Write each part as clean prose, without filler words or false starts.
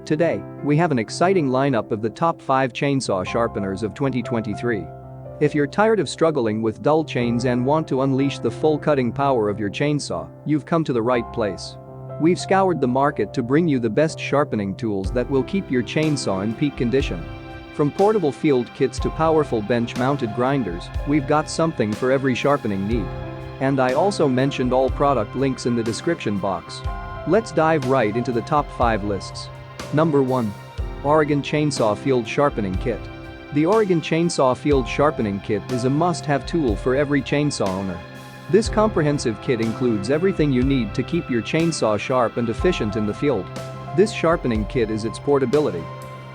Today, we have an exciting lineup of the top 5 chainsaw sharpeners of 2023. If you're tired of struggling with dull chains and want to unleash the full cutting power of your chainsaw, you've come to the right place. We've scoured the market to bring you the best sharpening tools that will keep your chainsaw in peak condition. From portable field kits to powerful bench-mounted grinders, we've got something for every sharpening need. And I also mentioned all product links in the description box. Let's dive right into the top 5 lists. Number 1. Oregon Chainsaw Field Sharpening Kit. The Oregon Chainsaw Field Sharpening Kit is a must-have tool for every chainsaw owner. This comprehensive kit includes everything you need to keep your chainsaw sharp and efficient in the field. This sharpening kit is its portability.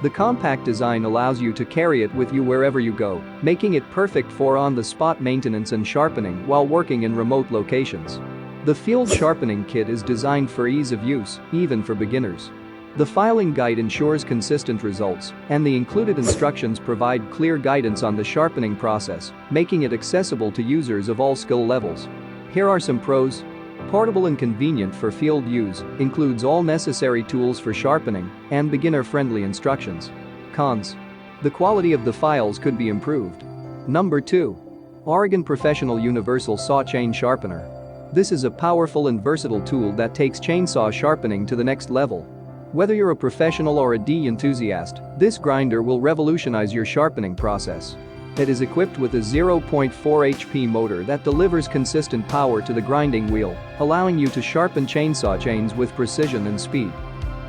The compact design allows you to carry it with you wherever you go, making it perfect for on-the-spot maintenance and sharpening while working in remote locations. The field sharpening kit is designed for ease of use, even for beginners. The filing guide ensures consistent results, and the included instructions provide clear guidance on the sharpening process, making it accessible to users of all skill levels. Here are some pros. Portable and convenient for field use, includes all necessary tools for sharpening, and beginner-friendly instructions. Cons. The quality of the files could be improved. Number 2. Oregon Professional Universal Saw Chain Sharpener. This is a powerful and versatile tool that takes chainsaw sharpening to the next level. Whether you're a professional or a D enthusiast, this grinder will revolutionize your sharpening process. It is equipped with a 0.4 HP motor that delivers consistent power to the grinding wheel, allowing you to sharpen chainsaw chains with precision and speed.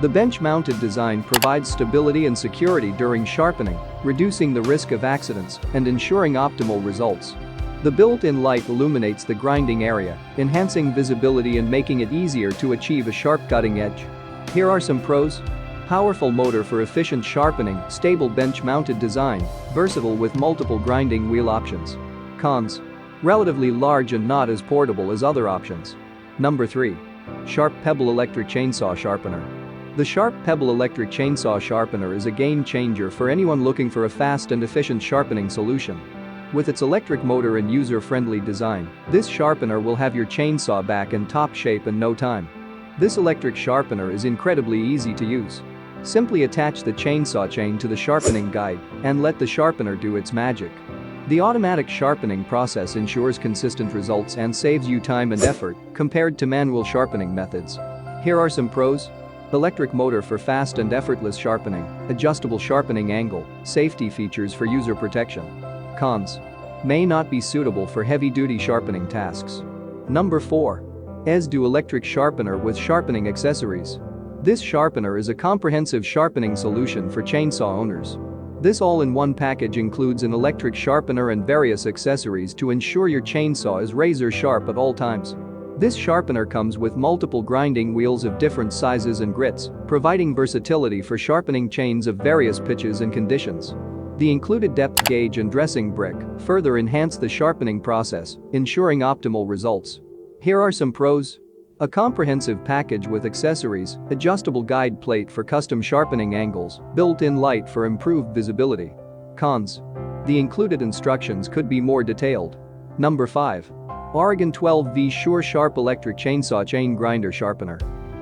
The bench-mounted design provides stability and security during sharpening, reducing the risk of accidents and ensuring optimal results. The built-in light illuminates the grinding area, enhancing visibility and making it easier to achieve a sharp cutting edge. Here are some pros. Powerful motor for efficient sharpening, stable bench-mounted design, versatile with multiple grinding wheel options. Cons. Relatively large and not as portable as other options. Number 3. Pebble Electric Chainsaw Sharpener. The Pebble Electric Chainsaw Sharpener is a game-changer for anyone looking for a fast and efficient sharpening solution. With its electric motor and user-friendly design, this sharpener will have your chainsaw back in top shape in no time. This electric sharpener is incredibly easy to use. Simply attach the chainsaw chain to the sharpening guide and let the sharpener do its magic. The automatic sharpening process ensures consistent results and saves you time and effort compared to manual sharpening methods. Here are some pros. Electric motor for fast and effortless sharpening, adjustable sharpening angle, safety features for user protection. Cons. May not be suitable for heavy-duty sharpening tasks. Number 4. Asdo Electric Sharpener with Sharpening Accessories. This sharpener is a comprehensive sharpening solution for chainsaw owners. This all-in-one package includes an electric sharpener and various accessories to ensure your chainsaw is razor sharp at all times. This sharpener comes with multiple grinding wheels of different sizes and grits, providing versatility for sharpening chains of various pitches and conditions. The included depth gauge and dressing brick further enhance the sharpening process, ensuring optimal results. Here are some pros. A comprehensive package with accessories, adjustable guide plate for custom sharpening angles, built-in light for improved visibility. Cons. The included instructions could be more detailed. Number 5. Oregon 12V Sure Sharp Electric Chainsaw Chain Grinder Sharpener.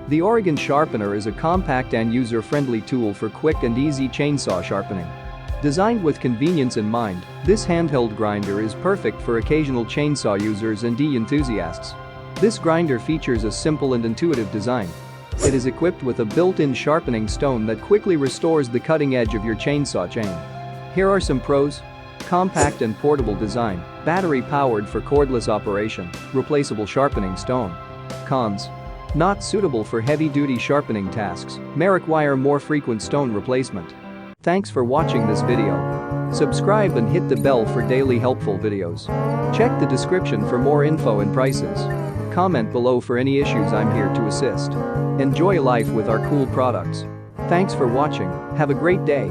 The Oregon Sharpener is a compact and user-friendly tool for quick and easy chainsaw sharpening. Designed with convenience in mind, this handheld grinder is perfect for occasional chainsaw users and D enthusiasts. This grinder features a simple and intuitive design. It is equipped with a built-in sharpening stone that quickly restores the cutting edge of your chainsaw chain. Here are some pros. Compact and portable design, battery-powered for cordless operation, replaceable sharpening stone. Cons. Not suitable for heavy-duty sharpening tasks, may require more frequent stone replacement. Thanks for watching this video. Subscribe and hit the bell for daily helpful videos. Check the description for more info and prices. Comment below for any issues. I'm here to assist. Enjoy life with our cool products. Thanks for watching. Have a great day.